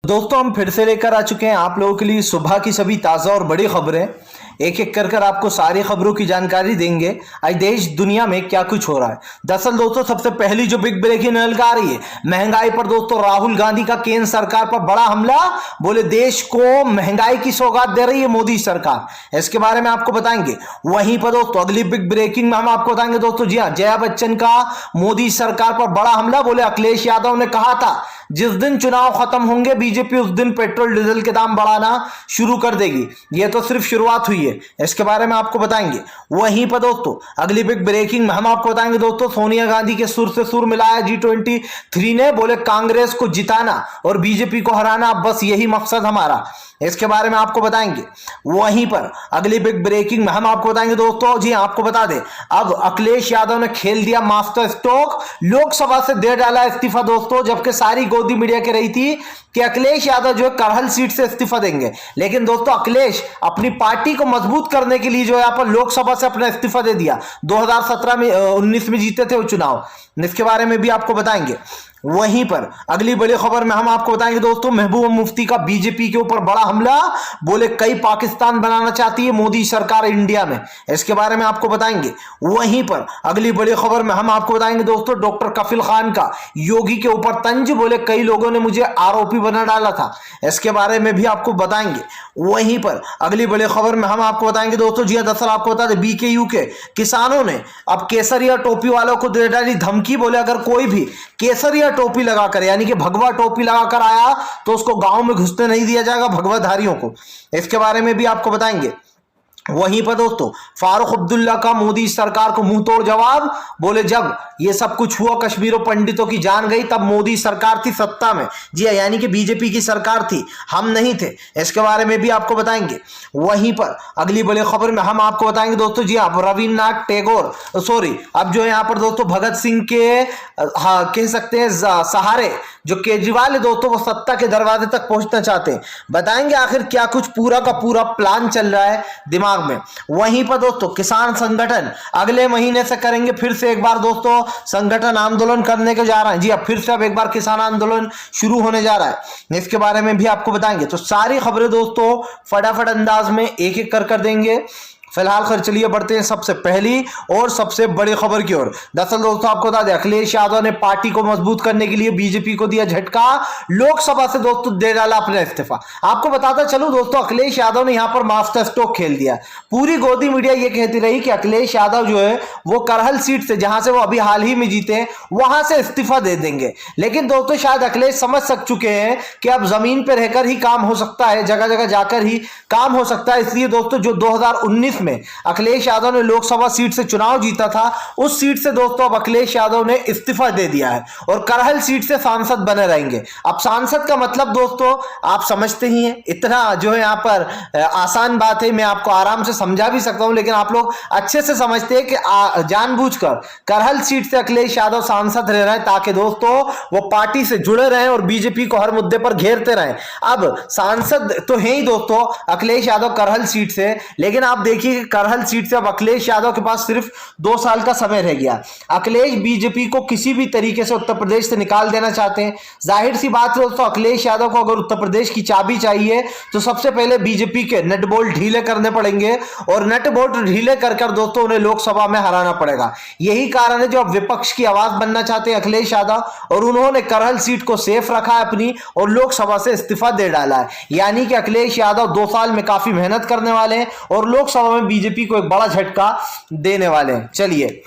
दोस्तों हम फिर से लेकर आ चुके हैं आप लोगों के लिए सुबह की सभी ताज़ा और बड़ी खबरें। एक एक कर आपको सारी खबरों की जानकारी देंगे आज देश दुनिया में क्या कुछ हो रहा है। दरअसल दोस्तों सबसे पहली जो बिग ब्रेकिंग निकल आ रही है महंगाई पर। दोस्तों राहुल गांधी का केंद्र सरकार पर बड़ा हमला, बोले देश को महंगाई की सौगात दे रही है मोदी सरकार, इसके बारे में आपको बताएंगे। वहीं पर दोस्तों अगली बिग ब्रेकिंग में हम आपको बताएंगे दोस्तों, जी हाँ, जया बच्चन का मोदी सरकार पर बड़ा हमला, बोले अखिलेश यादव ने कहा था जिस दिन चुनाव खत्म होंगे बीजेपी उस दिन पेट्रोल डीजल के दाम बढ़ाना शुरू कर देगी। यह तो सिर्फ शुरुआत हुई है, इसके बारे में आपको बताएंगे। वहीं पर दोस्तों अगली बिग ब्रेकिंग में हम आपको बताएंगे दोस्तों, सोनिया गांधी के सुर से सुर मिलाया G23 ने, बोले कांग्रेस को जिताना और बीजेपी को हराना, बस यही मकसद हमारा, इसके बारे में आपको बताएंगे। वहीं पर अगली बिग ब्रेकिंग में हम आपको बताएंगे दोस्तों, जी आपको बता दें अब अखिलेश यादव ने खेल दिया मास्टर स्ट्रोक, लोकसभा से दे डाला इस्तीफा दोस्तों, जबकि सारी गोदी मीडिया कह रही थी कि अखिलेश यादव जो है करहल सीट से इस्तीफा देंगे, लेकिन दोस्तों अखिलेश अपनी पार्टी को मजबूत करने के लिए जो है यहाँ पर लोकसभा से अपना इस्तीफा दे दिया। 2017 में 19 में जीते थे वो चुनाव, इसके बारे में भी आपको बताएंगे। वहीं पर अगली बड़ी खबर में हम आपको बताएंगे दोस्तों, महबूबा मुफ्ती का बीजेपी के ऊपर बड़ा हमला, बोले कई पाकिस्तान बनाना चाहती है मोदी सरकार इंडिया में, इसके बारे में आपको बताएंगे। वहीं पर अगली बड़ी खबर में हम आपको बताएंगे दोस्तों, डॉक्टर कफिल खान का योगी के ऊपर तंज, बोले कई लोगों ने मुझे आरोपी बना डाला था, इसके बारे में भी आपको बताएंगे। वहीं पर अगली बड़ी खबर में हम आपको बताएंगे दोस्तों, जी दरअसल आपको बता दें BKU के किसानों ने अब केसरिया टोपी वालों को दे डाली धमकी, बोले अगर कोई भी केसरिया टोपी लगाकर यानी कि भगवा टोपी लगाकर आया तो उसको गांव में घुसने नहीं दिया जाएगा भगवाधारियों को, इसके बारे में भी आपको बताएंगे। वहीं पर दोस्तों फारूक अब्दुल्ला का मोदी सरकार को मुंह तोड़ जवाब, बोले जब ये सब कुछ हुआ कश्मीरों पंडितों की जान गई तब मोदी सरकार थी सत्ता में, जी यानी कि बीजेपी की सरकार थी, हम नहीं थे, इसके बारे में भी आपको बताएंगे। वहीं पर अगली बड़ी खबर में हम आपको बताएंगे दोस्तों, जी आप रविन्द्रनाथ टैगोर अब जो है यहाँ पर दोस्तों भगत सिंह के कह सकते हैं सहारे जो केजरीवाल है दोस्तों वो सत्ता के दरवाजे तक पहुंचना चाहते हैं, बताएंगे आखिर क्या कुछ पूरा का पूरा प्लान चल रहा है दिमाग में। वहीं पर दोस्तों किसान संगठन अगले महीने से करेंगे फिर से एक बार दोस्तों संगठन आंदोलन करने को जा रहे हैं, जी अब फिर से अब एक बार किसान आंदोलन शुरू होने जा रहा है, इसके बारे में भी आपको बताएंगे। तो सारी खबरें दोस्तों फटाफट अंदाज में एक एक कर देंगे। फिलहाल खैर चलिए बढ़ते हैं सबसे पहली और सबसे बड़ी खबर की ओर। दरअसल दोस्तों आपको बता दें अखिलेश यादव ने पार्टी को मजबूत करने के लिए बीजेपी को दिया झटका, लोकसभा से दोस्तों दे डाला अपना इस्तीफा। आपको बताता चलूं दोस्तों अखिलेश यादव ने यहां पर मास्टर स्ट्रोक खेल दिया। पूरी गोदी मीडिया ये कहती रही कि अखिलेश यादव जो है वो करहल सीट से जहां से वो अभी हाल ही में जीते वहां से इस्तीफा दे देंगे, लेकिन दोस्तों शायद अखिलेश समझ चुके हैं कि अब जमीन पर रहकर ही काम हो सकता है, जगह जगह जाकर ही काम हो सकता है। इसलिए दोस्तों जो 2019 में अखिलेश यादव ने लोकसभा सीट से चुनाव जीता था उस सीट से दोस्तों अब अखिलेश यादव ने इस्तीफा दे दिया है और करहल सीट से सांसद बने रहेंगे। अब सांसद का मतलब दोस्तों आप समझते ही हैं, इतना जो है यहाँ पर आसान बात है, मैं आपको आराम से समझा भी सकता हूं, लेकिन आप लोग अच्छे से समझते हैं कि जानबूझकर करहल सीट से अखिलेश यादव सांसद रह रहे हैं ताकि दोस्तों वो पार्टी से जुड़े रहें और बीजेपी को हर मुद्दे पर घेरते रहें। अब सांसद तो है ही दोस्तों अखिलेश यादव करहल सीट से, लेकिन आप देखिए करहल सीट से अब अखिलेश यादव के पास सिर्फ 2 साल का समय रह गया। अखिलेश बीजेपी को किसी भी तरीके से उत्तर प्रदेश से निकाल देना चाहते हैं। जाहिर सी बात है दोस्तों अखिलेश यादव को अगर उत्तर प्रदेश की चाबी चाहिए तो सबसे पहले बीजेपी के नट बोल्ट ढीले करने पड़ेंगे और नट बोल्ट ढीले कर दोस्तों उन्हें लोकसभा में हराना पड़ेगा। यही कारण है जो अब विपक्ष की आवाज बनना चाहते हैं अखिलेश यादव और उन्होंने करहल सीट को सेफ रखा है अपनी और लोकसभा से इस्तीफा दे डाला है। यानी कि अखिलेश यादव 2 साल में काफी मेहनत करने वाले हैं और लोकसभा में बीजेपी को एक बड़ा झटका देने वाले हैं। चलिए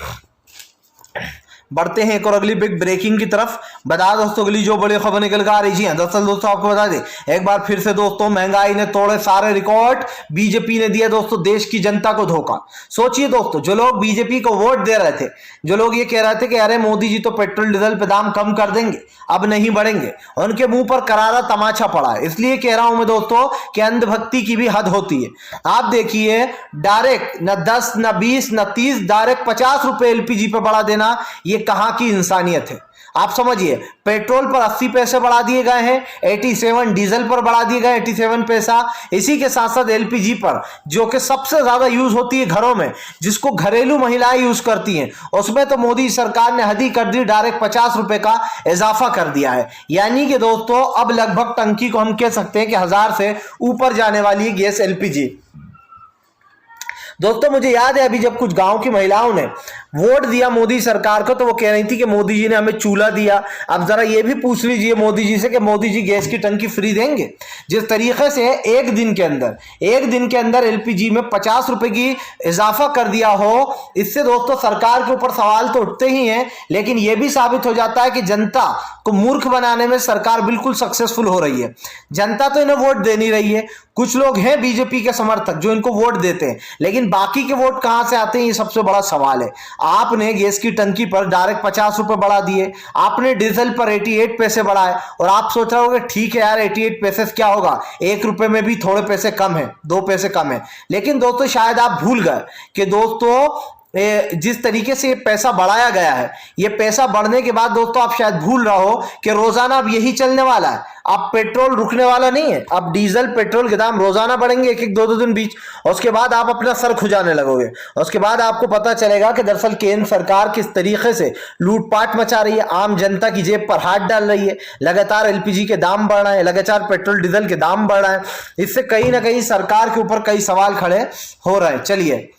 बढ़ते हैं एक और अगली बिग ब्रेकिंग की तरफ। बता दोस्तों अगली जो बड़ी खबर निकल कर आ रही है, दरअसल दोस्तों आपको बता दें एक बार फिर से दोस्तों महंगाई ने तोड़े सारे रिकॉर्ड, बीजेपी ने दिया दोस्तों देश की जनता को धोखा। सोचिए दोस्तों जो लोग बीजेपी को वोट दे रहे थे, जो लोग ये कह रहे थे कि अरे मोदी जी तो पेट्रोल डीजल पे दाम कम कर देंगे अब नहीं बढ़ेंगे, उनके मुंह पर करारा तमाचा पड़ा है। इसलिए कह रहा हूं मैं दोस्तों कि अंधभक्ति की भी हद होती है। आप देखिए डायरेक्ट न 10 न 20 न 30 डायरेक्ट 50 रुपए LPG पे बढ़ा देना, ये कहां की इंसानियत है। आप समझिए, पेट्रोल पर 80 पैसे बढ़ा दिए गए हैं, 87 डीजल पर बढ़ा दिए गए 87 पैसा। इसी के साथ साथ एलपीजी पर, जो कि सबसे ज्यादा यूज होती है घरों में, जिसको घरेलू महिलाएं यूज करती हैं, उसमें तो मोदी सरकार ने हद ही कर दी, डायरेक्ट 50 रुपए का इजाफा कर दिया है। यानी कि दोस्तों अब लगभग टंकी को हम कह सकते हैं कि 1000 से ऊपर जाने वाली है गैस एलपीजी। दोस्तों मुझे याद है अभी जब कुछ गांव की महिलाओं ने वोट दिया मोदी सरकार को, तो वो कह रही थी कि मोदी जी ने हमें चूल्हा दिया। अब जरा ये भी पूछ लीजिए मोदी जी से कि मोदी जी गैस की टंकी फ्री देंगे? जिस तरीके से एक दिन के अंदर एलपीजी में 50 रुपए की इजाफा कर दिया हो, इससे दोस्तों सरकार के ऊपर सवाल तो उठते ही हैं, लेकिन यह भी साबित हो जाता है कि जनता को मूर्ख बनाने में सरकार बिल्कुल सक्सेसफुल हो रही है। जनता तो इन्हें वोट दे नहीं रही है, कुछ लोग हैं बीजेपी के समर्थक जो इनको वोट देते हैं, लेकिन बाकी के वोट कहां से आते हैं, ये सबसे बड़ा सवाल है। आपने गैस की टंकी पर डायरेक्ट 50 रुपए बढ़ा दिए, आपने डीजल पर 88 पैसे बढ़ाए, और आप सोच रहे होगे ठीक है यार 88 पैसे से क्या होगा, 1 रुपए में भी थोड़े पैसे कम है, 2 पैसे कम है। लेकिन दोस्तों शायद आप भूल गए कि दोस्तों जिस तरीके से ये पैसा बढ़ाया गया है, ये पैसा बढ़ने के बाद दोस्तों आप शायद भूल रहे हो कि रोजाना अब यही चलने वाला है। अब पेट्रोल रुकने वाला नहीं है, अब डीजल पेट्रोल के दाम रोजाना बढ़ेंगे, एक एक दो दिन बीच। उसके बाद आप अपना सर खुजाने लगोगे, उसके बाद आपको पता चलेगा कि दरअसल केंद्र सरकार किस तरीके से लूटपाट मचा रही है, आम जनता की जेब पर हाथ डाल रही है। लगातार एलपीजी के दाम बढ़ रहे हैं, लगातार पेट्रोल डीजल के दाम बढ़ रहे हैं, इससे कहीं ना कहीं सरकार के ऊपर कई सवाल खड़े हो रहे हैं। चलिए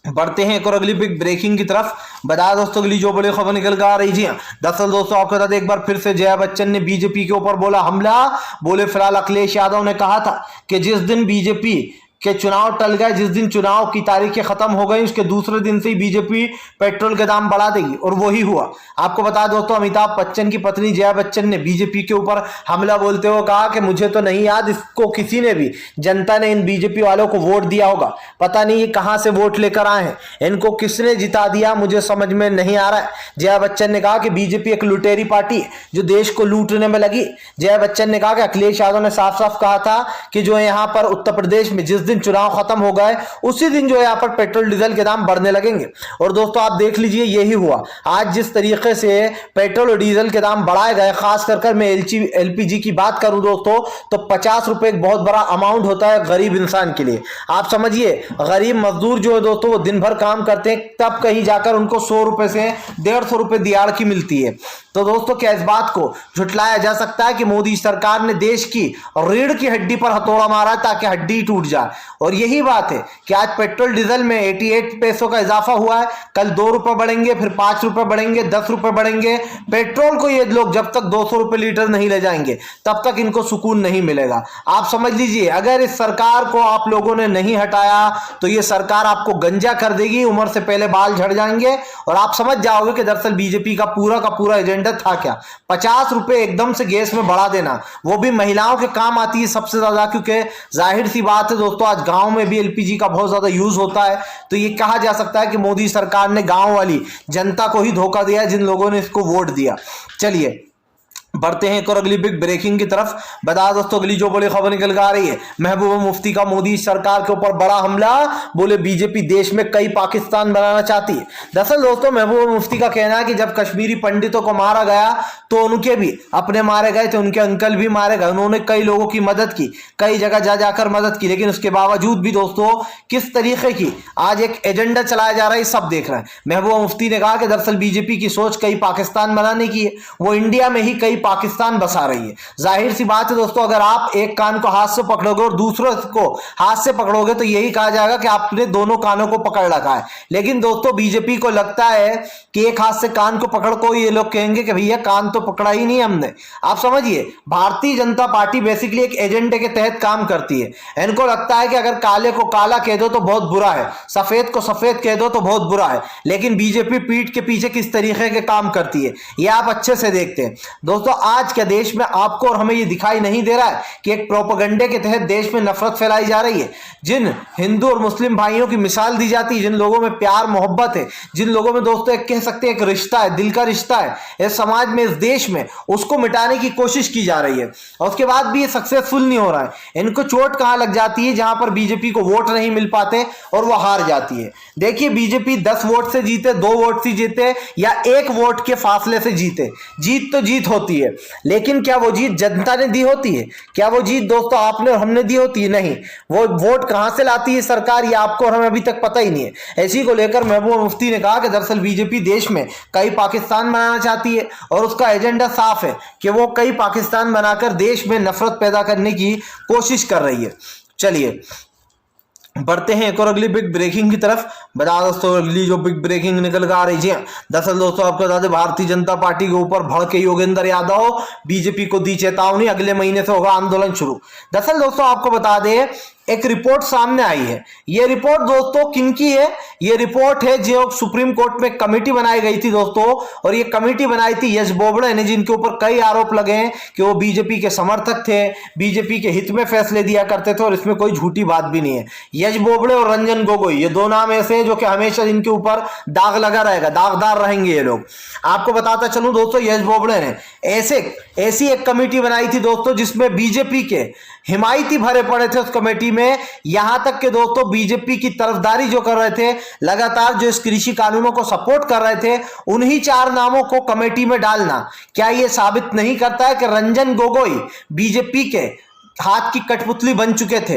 बढ़ते हैं एक और अगली बिग ब्रेकिंग की तरफ। बता दोस्तों अगली जो बड़ी खबर निकल कर आ रही जी, दरअसल दोस्तों आपको बता दें एक बार फिर से जया बच्चन ने बीजेपी के ऊपर बोला हमला। बोले फिलहाल अखिलेश यादव ने कहा था कि जिस दिन बीजेपी के चुनाव टल गए, जिस दिन चुनाव की तारीखें खत्म हो गई, उसके दूसरे दिन से ही बीजेपी पेट्रोल के दाम बढ़ा देगी, और वही हुआ। आपको बता दोस्तों अमिताभ बच्चन की पत्नी जया बच्चन ने बीजेपी के ऊपर हमला बोलते हुए कहा कि मुझे तो नहीं याद इसको किसी ने भी, जनता ने इन बीजेपी वालों को वोट दिया होगा, पता नहीं ये कहां से वोट लेकर आए हैं, इनको किसने जिता दिया मुझे समझ में नहीं आ रहा है। जया बच्चन ने कहा कि बीजेपी एक लुटेरी पार्टी है जो देश को लूटने में लगी। जया बच्चन ने कहा कि अखिलेश यादव ने साफ साफ कहा था कि जो यहाँ पर उत्तर प्रदेश में जिस दिन चुनाव खत्म हो गए उसी दिन जो है यहाँ पर पेट्रोल डीजल के दाम बढ़ने लगेंगे, और दोस्तों आप देख लीजिए यही हुआ। आज जिस तरीके से पेट्रोल और डीजल के दाम बढ़ाए गए, खास कर मैं एलपीजी की बात करूं दोस्तों, तो 50 रुपए एक बहुत बड़ा अमाउंट होता है गरीब इंसान के लिए। आप समझिए गरीब मजदूर जो है दोस्तों वो दिन भर काम करते हैं, तब कहीं जाकर उनको 100 रुपए से 150 रुपए दिहाड़ की मिलती है। तो दोस्तों क्या इस बात को झुटलाया जा सकता है कि मोदी सरकार ने देश की रीढ़ की हड्डी पर हथौड़ा मारा ताकि हड्डी टूट जाए? और यही बात है कि आज पेट्रोल डीजल में 88 पैसों का इजाफा हुआ है, कल 2 रुपए बढ़ेंगे, फिर 5 रुपए बढ़ेंगे, 10 रुपए बढ़ेंगे। पेट्रोल को ये लोग जब तक 200 रुपए लीटर नहीं ले जाएंगे तब तक इनको सुकून नहीं मिलेगा। आप समझ लीजिए अगर इस सरकार को आप लोगों ने नहीं हटाया तो ये सरकार आपको गंजा कर देगी, उम्र से पहले बाल झड़ जाएंगे, और आप समझ जाओगे कि दरअसल बीजेपी का पूरा एजेंडा था क्या। 50 रुपए एकदम से गैस में बढ़ा देना, वो भी महिलाओं के काम आती है सबसे ज्यादा, क्योंकि जाहिर सी बात है दोस्तों आज गांव में भी एलपीजी का बहुत ज्यादा यूज होता है। तो ये कहा जा सकता है कि मोदी सरकार ने गांव वाली जनता को ही धोखा दिया जिन लोगों ने इसको वोट दिया। चलिए बढ़ते हैं एक और अगली बिग ब्रेकिंग की तरफ। बता दोस्तों अगली जो बड़ी खबर निकल कर आ रही है, महबूबा मुफ्ती का मोदी सरकार के ऊपर बड़ा हमला। बोले बीजेपी देश में कई पाकिस्तान बनाना चाहती है। दरअसल दोस्तों महबूबा मुफ्ती का कहना है कि जब कश्मीरी पंडितों को मारा गया तो उनके भी अपने मारे गए थे, उनके अंकल भी मारे गए, उन्होंने कई लोगों की मदद की, कई जगह जा जाकर मदद की, लेकिन उसके बावजूद भी दोस्तों किस तरीके की आज एक एजेंडा चलाया जा रहा है सब देख रहे हैं। महबूबा मुफ्ती ने कहा कि दरअसल बीजेपी की सोच कई पाकिस्तान बनाने की है, वो इंडिया में ही कई पाकिस्तान बसा रही है। जाहिर सी बात है दोस्तों अगर आप एक कान को हाथ से पकड़ोगे और दूसरे को हाथ से पकड़ोगे तो यही कहा जाएगा कि आपने दोनों कानों को पकड़ रखा है। लेकिन दोस्तों बीजेपी को लगता है कि एक हाथ से कान को पकड़ को ये लोग कहेंगे कि भैया कान तो पकड़ा ही नहीं हमने। आप समझिए भारतीय जनता पार्टी बेसिकली एक एजेंडे के तहत काम करती है। इनको लगता है कि अगर काले को काला कह दो तो बहुत बुरा है, सफेद को सफेद कह दो तो बहुत बुरा है, लेकिन बीजेपी पीठ के पीछे किस तरीके के काम करती है ये आप अच्छे से देखते हैं। दोस्तों दोस्तों आज के देश में आपको और हमें ये दिखाई नहीं दे रहा है कि एक प्रोपेगेंडे के तहत देश में नफरत फैलाई जा रही है। जिन हिंदू और मुस्लिम भाइयों की मिसाल दी जाती है, जिन लोगों में प्यार मोहब्बत है, जिन लोगों में दोस्तों एक कह सकते हैं एक रिश्ता है, दिल का रिश्ता है इस समाज में, इस देश में, उसको मिटाने की कोशिश की जा रही है और उसके बाद भी ये सक्सेसफुल नहीं हो रहा है। इनको चोट कहां लग जाती है? जहां पर बीजेपी को वोट नहीं मिल पाते और वो हार जाती है। देखिए बीजेपी 10 वोट से जीते, 2 वोट से जीते या 1 वोट के फासले से जीते, जीत तो जीत होती है, लेकिन क्या वो जीत जनता ने दी होती है? क्या वो जीत दोस्तों आपने और हमने दी होती है? नहीं। वो वोट कहां से लाती है सरकार, ये आपको और हमें अभी तक पता ही नहीं है। इसी को लेकर महबूबा मुफ्ती ने कहा कि दरअसल बीजेपी देश में कई पाकिस्तान बनाना चाहती है और उसका एजेंडा साफ है कि वो कई पाकिस्तान बनाकर देश में नफरत पैदा करने की कोशिश कर रही है। चलिए बढ़ते हैं एक और अगली बिग ब्रेकिंग की तरफ। बता दोस्तों अगली जो बिग ब्रेकिंग निकल कर आ रही है, दरअसल दोस्तों आपको बता दें भारतीय जनता पार्टी के ऊपर भड़के योगेंद्र यादव, बीजेपी को दी चेतावनी, अगले महीने से होगा आंदोलन शुरू। दरअसल दोस्तों आपको बता दें एक रिपोर्ट सामने आई है। यह रिपोर्ट दोस्तों किनकी है? यह रिपोर्ट है जो सुप्रीम कोर्ट में कमेटी बनाई गई थी दोस्तों, और ये कमेटी बनाई थी यश बोबड़े ने, जिनके ऊपर कई आरोप लगे हैं कि वो बीजेपी के समर्थक थे, बीजेपी के हित में फैसले दिया करते थे और इसमें कोई झूठी बात भी नहीं है। यश बोबड़े और रंजन गोगोई ये 2 नाम ऐसे हैं जो कि हमेशा इनके ऊपर दाग लगा रहेगा, दागदार रहेंगे ये लोग। आपको बताता चलूं दोस्तों यश बोबड़े ने ऐसी एक कमेटी बनाई थी दोस्तों जिसमें बीजेपी के हिमायती भरे पड़े थे उस कमेटी में। यहां तक के दोस्तों बीजेपी की तरफदारी जो कर रहे थे, लगातार जो इस कृषि कानूनों को सपोर्ट कर रहे थे, उन्हीं 4 नामों को कमेटी में डालना क्या यह साबित नहीं करता है कि रंजन गोगोई बीजेपी के हाथ की कठपुतली बन चुके थे,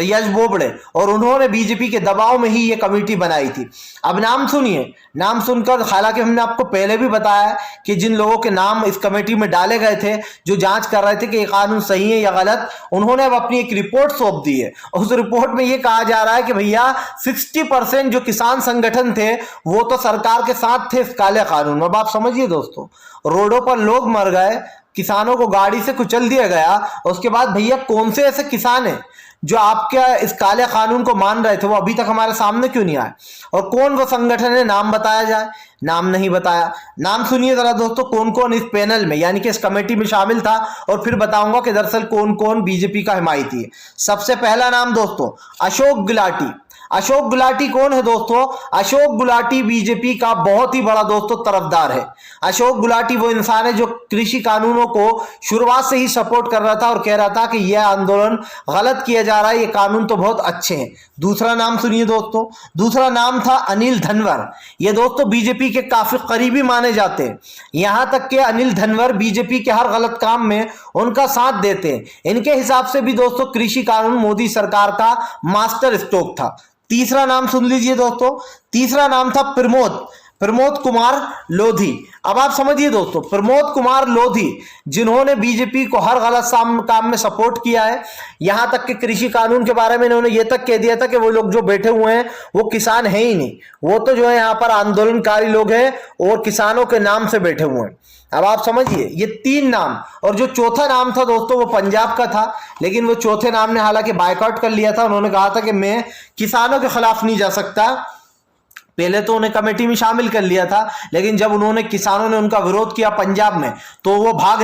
यश बोबड़े, और उन्होंने बीजेपी के दबाव में ही ये कमेटी बनाई थी। अब नाम सुनिए, नाम सुनकर, हालांकि हमने आपको पहले भी बताया कि जिन लोगों के नाम इस कमेटी में डाले गए थे, जो जांच कर रहे थे कि ये कानून सही है या गलत, उन्होंने अब अपनी एक रिपोर्ट सौंप दी है। उस रिपोर्ट में ये कहा जा रहा है कि भैया 60% जो किसान संगठन थे वो तो सरकार के साथ थे इस काले कानून में। अब आप समझिए दोस्तों, रोडों पर लोग मर गए, किसानों को गाड़ी से कुचल दिया गया, उसके बाद भैया कौन से ऐसे किसान हैं जो आपके इस काले कानून को मान रहे थे, वो अभी तक हमारे सामने क्यों नहीं आए? और कौन वो संगठन है, नाम बताया जाए, नाम नहीं बताया। नाम सुनिए जरा दोस्तों कौन कौन इस पैनल में यानी कि इस कमेटी में शामिल था, और फिर बताऊंगा कि दरअसल कौन कौन बीजेपी का हिमायती है। सबसे पहला नाम दोस्तों अशोक गुलाटी। अशोक गुलाटी कौन है दोस्तों? अशोक गुलाटी बीजेपी का बहुत ही बड़ा दोस्तों तरफदार है। अशोक गुलाटी वो इंसान है जो कृषि कानूनों को शुरुआत से ही सपोर्ट कर रहा था और कह रहा था कि यह आंदोलन गलत किया जा रहा है, ये कानून तो बहुत अच्छे हैं। दूसरा नाम सुनिए दोस्तों, दूसरा नाम था अनिल धनवर। ये दोस्तों बीजेपी के काफी करीबी माने जाते हैं, यहां तक कि अनिल धनवर बीजेपी के हर गलत काम में उनका साथ देते हैं। इनके हिसाब से भी दोस्तों कृषि कानून मोदी सरकार का मास्टर स्ट्रोक था। तीसरा नाम सुन लीजिए दोस्तों, तीसरा नाम था प्रमोद कुमार लोधी। अब आप समझिए दोस्तों, प्रमोद कुमार लोधी जिन्होंने बीजेपी को हर गलत काम में सपोर्ट किया है, यहां तक कि कृषि कानून के बारे में इन्होंने ये तक कह दिया था कि वो लोग जो बैठे हुए हैं वो किसान है ही नहीं, वो तो जो है यहाँ पर आंदोलनकारी लोग हैं और किसानों के नाम से बैठे हुए हैं। अब आप समझिए ये 3 नाम, और जो चौथा नाम था दोस्तों वो पंजाब का था, लेकिन वो चौथे नाम ने हालांकि बायकॉट कर लिया था। उन्होंने कहा था कि मैं किसानों के खिलाफ नहीं जा सकता। पहले तो उन्हें कमेटी में शामिल कर लिया था, लेकिन जब उन्होंने किसानों ने उनका विरोध किया पंजाब में, तो वो भाग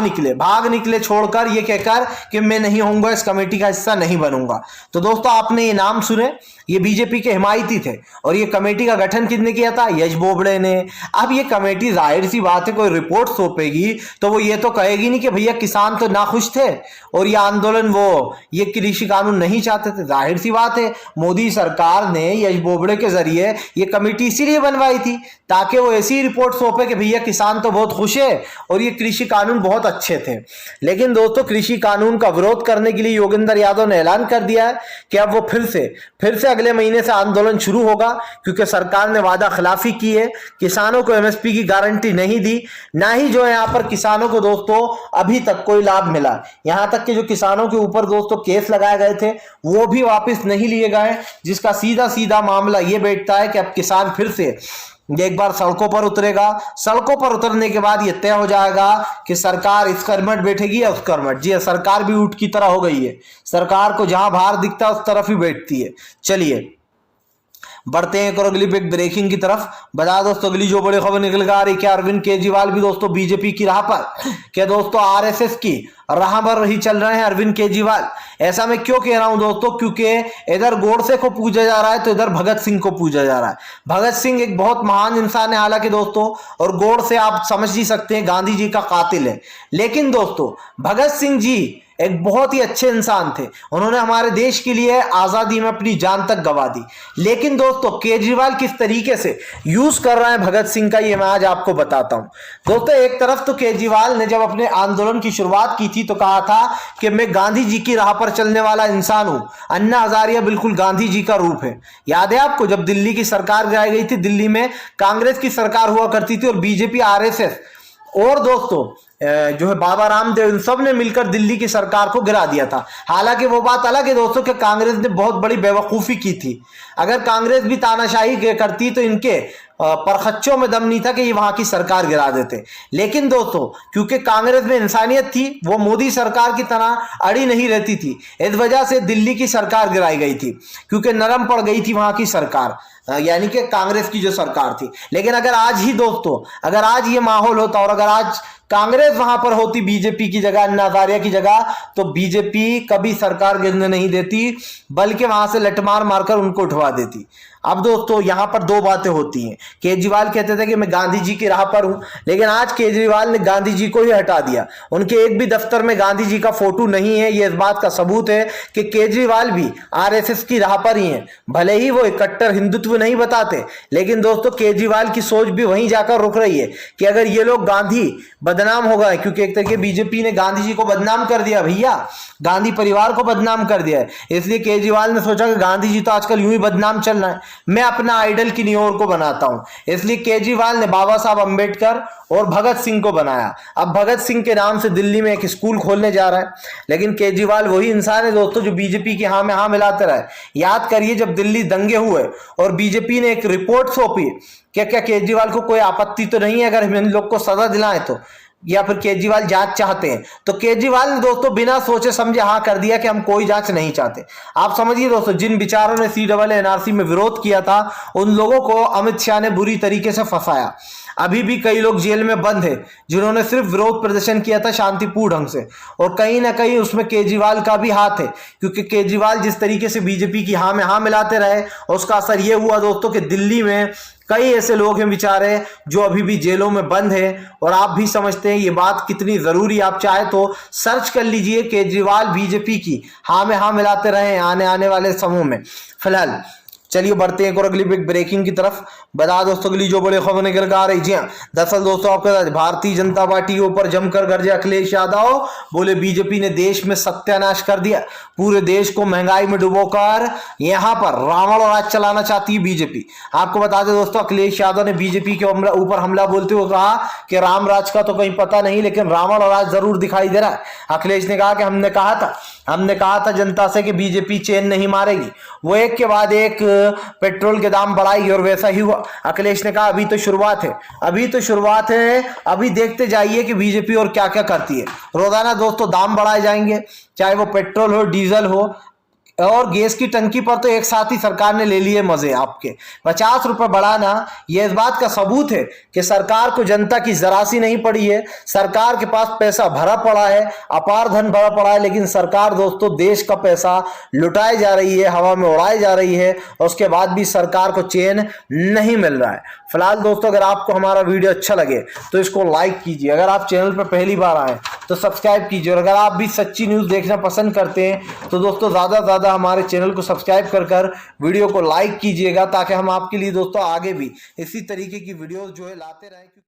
निकले छोड़कर ये कहकर कि मैं नहीं होऊंगा, इस कमेटी का हिस्सा नहीं बनूंगा। तो दोस्तों आपने ये नाम सुने, ये बीजेपी के हिमायती थे, और ये कमेटी का गठन किसने किया था? यश बोबड़े ने। अब ये कमेटी जाहिर सी बात है कोई रिपोर्ट सौंपेगी तो वो ये तो कहेगी नहीं कि भैया किसान तो नाखुश थे और ये आंदोलन ये कृषि कानून नहीं चाहते थे। जाहिर सी बात है मोदी सरकार ने यश बोबड़े के जरिए ये कमेटी इसीलिए बनवाई थी ताकि वो ऐसी रिपोर्ट सौंपे कि भैया किसान तो बहुत खुश है और ये कृषि कानून बहुत अच्छे थे। लेकिन दोस्तों कृषि कानून का विरोध करने के लिए योगेंद्र यादव ने ऐलान कर दिया है कि अब वो फिर से अगले महीने से आंदोलन शुरू होगा, क्योंकि सरकार ने वादा खिलाफी की है, किसानों को एमएसपी की गारंटी नहीं दी, ना ही जो है यहाँ पर किसानों को दोस्तों अभी तक कोई लाभ मिला। यहाँ तक कि जो किसानों के ऊपर दोस्तों केस लगाए गए थे वो भी वापस नहीं लिए गए, जिसका सीधा मामला ये बैठता है कि अब किसान फिर से एक बार सड़कों पर उतरेगा। सड़कों पर उतरने के बाद यह तय हो जाएगा कि सरकार इस कर्मठ बैठेगी या उस कर्मठ। जी सरकार भी ऊंट की तरह हो गई है, सरकार को जहां बाहर दिखता है उस तरफ ही बैठती है। चलिए बढ़ते हैं एक और अगली बिग ब्रेकिंग की तरफ। बता दोस्तों अगली जो बड़ी खबर निकल कर आ रही, क्या अरविंद केजरीवाल भी दोस्तों बीजेपी की राह पर, क्या दोस्तों आरएसएस की राह पर ही चल रहे हैं अरविंद केजरीवाल। ऐसा मैं क्यों कह रहा हूं दोस्तों, क्योंकि इधर गोडसे को पूजा जा रहा है तो इधर भगत सिंह को पूजा जा रहा है। भगत सिंह एक बहुत महान इंसान है हालांकि दोस्तों, और गोडसे आप समझ ही सकते हैं गांधी जी का कातिल है। लेकिन दोस्तों भगत सिंह जी एक बहुत ही अच्छे इंसान थे, उन्होंने हमारे देश के लिए आजादी में अपनी जान तक गंवा दी। लेकिन दोस्तों केजरीवाल किस तरीके से यूज कर रहा है भगत सिंह का, ये मैं आज आपको बताता हूं। दोस्तों एक तरफ तो केजरीवाल ने जब अपने आंदोलन की शुरुआत की थी तो कहा था कि मैं गांधी जी की राह पर चलने वाला इंसान हूं, अन्ना हजारिया बिल्कुल गांधी जी का रूप है। याद है आपको जब दिल्ली की सरकार गिराई गई थी, दिल्ली में कांग्रेस की सरकार हुआ करती थी और बीजेपी, आरएसएस और दोस्तों जो है बाबा रामदेव, इन सब ने मिलकर दिल्ली की सरकार को गिरा दिया था। हालांकि वो बात अलग है दोस्तों कि कांग्रेस ने बहुत बड़ी बेवकूफी की थी। अगर कांग्रेस भी तानाशाही करती तो इनके परखच्चों में दम नहीं था कि ये वहां की सरकार गिरा देते। लेकिन दोस्तों क्योंकि कांग्रेस में इंसानियत थी, वो मोदी सरकार की तरह अड़ी नहीं रहती थी, इस वजह से दिल्ली की सरकार गिराई गई थी, क्योंकि नरम पड़ गई थी वहां की सरकार, यानी कि कांग्रेस की जो सरकार थी। लेकिन अगर आज ही दोस्तों, अगर आज ये माहौल होता और अगर आज कांग्रेस वहां पर होती बीजेपी की जगह, अन्ना हजारिया की जगह, तो बीजेपी कभी सरकार गिरने नहीं देती, बल्कि वहां से लठमार मारकर उनको उठवा देती। अब दोस्तों यहां पर दो बातें होती हैं। केजरीवाल कहते थे कि मैं गांधी जी की राह पर हूं, लेकिन आज केजरीवाल ने गांधी जी को ही हटा दिया। उनके एक भी दफ्तर में गांधी जी का फोटो नहीं है। ये इस बात का सबूत है कि केजरीवाल भी आरएसएस की राह पर ही हैं। भले ही वो एक कट्टर हिंदुत्व नहीं बताते, लेकिन दोस्तों केजरीवाल की सोच भी वहीं जाकर रुक रही है कि अगर ये लोग गांधी बदनाम हो गए, क्योंकि एक तरीके बीजेपी ने गांधी जी को बदनाम कर दिया भैया, गांधी परिवार को बदनाम कर दिया है, इसलिए केजरीवाल ने सोचा कि गांधी जी तो आजकल यूं ही बदनाम चल रहा है, मैं अपना आइडल किन्हीं और को बनाता हूं। इसलिए केजरीवाल ने बाबा साहब अंबेडकर और भगत सिंह को बनाया। अब भगत सिंह के नाम से दिल्ली में एक स्कूल खोलने जा रहा है। लेकिन केजरीवाल वही इंसान है दोस्तों जो बीजेपी की हाँ में हाँ मिलाते रहे। याद करिए जब दिल्ली दंगे हुए और बीजेपी ने एक रिपोर्ट सौंपी, क्या केजरीवाल को कोई आपत्ति तो नहीं है अगर हम इन लोग को सजा दिलाएं तो, या फिर केजरीवाल जांच चाहते हैं, तो केजरीवाल ने दोस्तों बिना सोचे समझे हाँ कर दिया कि हम कोई जांच नहीं चाहते। आप समझिए दोस्तों, जिन विचारों ने CAA में विरोध किया था उन लोगों को अमित शाह ने बुरी तरीके से फंसाया। अभी भी कई लोग जेल में बंद हैं जिन्होंने सिर्फ विरोध प्रदर्शन किया था शांतिपूर्ण ढंग से, और कहीं ना कहीं उसमें केजरीवाल का भी हाथ है, क्योंकि केजरीवाल जिस तरीके से बीजेपी की हाँ में हाँ मिलाते रहे उसका असर यह हुआ दोस्तों कि दिल्ली में कई ऐसे लोग हैं बेचारे जो अभी भी जेलों में बंद हैं। और आप भी समझते हैं ये बात कितनी जरूरी, आप चाहे तो सर्च कर लीजिए केजरीवाल बीजेपी की हाँ में हाँ मिलाते रहे आने वाले समूह में। फिलहाल चलिए बढ़ते हैं एक और अगली बिग ब्रेकिंग की तरफ। बता दोस्तों अगली जो बड़ी खबर निकल कर आ रही, जी हाँ, दरअसल दोस्तों आपके साथ भारतीय जनता पार्टी के ऊपर जमकर गरजे अखिलेश यादव, बोले बीजेपी ने देश में सत्यानाश कर दिया, पूरे देश को महंगाई में डुबोकर यहां पर रावण राज चलाना चाहती है बीजेपी। आपको बता दें दोस्तों अखिलेश यादव ने बीजेपी के ऊपर हमला बोलते हुए कहा कि राम राज का तो कहीं पता नहीं, लेकिन रावण राज जरूर दिखाई दे रहा है। अखिलेश ने कहा कि हमने कहा था जनता से कि बीजेपी चैन नहीं मारेगी, वो एक के बाद एक पेट्रोल के दाम बढ़ाएगी और वैसा ही हुआ। अखिलेश ने कहा अभी तो शुरुआत है, अभी देखते जाइए कि बीजेपी और क्या क्या करती है। रोजाना दोस्तों दाम बढ़ाए जाएंगे, चाहे वो पेट्रोल हो, डीजल हो, और गैस की टंकी पर तो एक साथ ही सरकार ने ले लिए मजे आपके। 50 रुपए बढ़ाना यह इस बात का सबूत है कि सरकार को जनता की जरा सी नहीं पड़ी है। सरकार के पास पैसा भरा पड़ा है, अपार धन भरा पड़ा है, लेकिन सरकार दोस्तों देश का पैसा लुटाई जा रही है, हवा में उड़ाई जा रही है, और उसके बाद भी सरकार को चैन नहीं मिल रहा है। फिलहाल दोस्तों अगर आपको हमारा वीडियो अच्छा लगे तो इसको लाइक कीजिए, अगर आप चैनल पर पहली बार आए तो सब्सक्राइब कीजिए, और अगर आप भी सच्ची न्यूज़ देखना पसंद करते हैं तो दोस्तों ज़्यादा हमारे चैनल को सब्सक्राइब कर वीडियो को लाइक कीजिएगा, ताकि हम आपके लिए दोस्तों आगे भी इसी तरीके की वीडियोस जो है लाते रहें।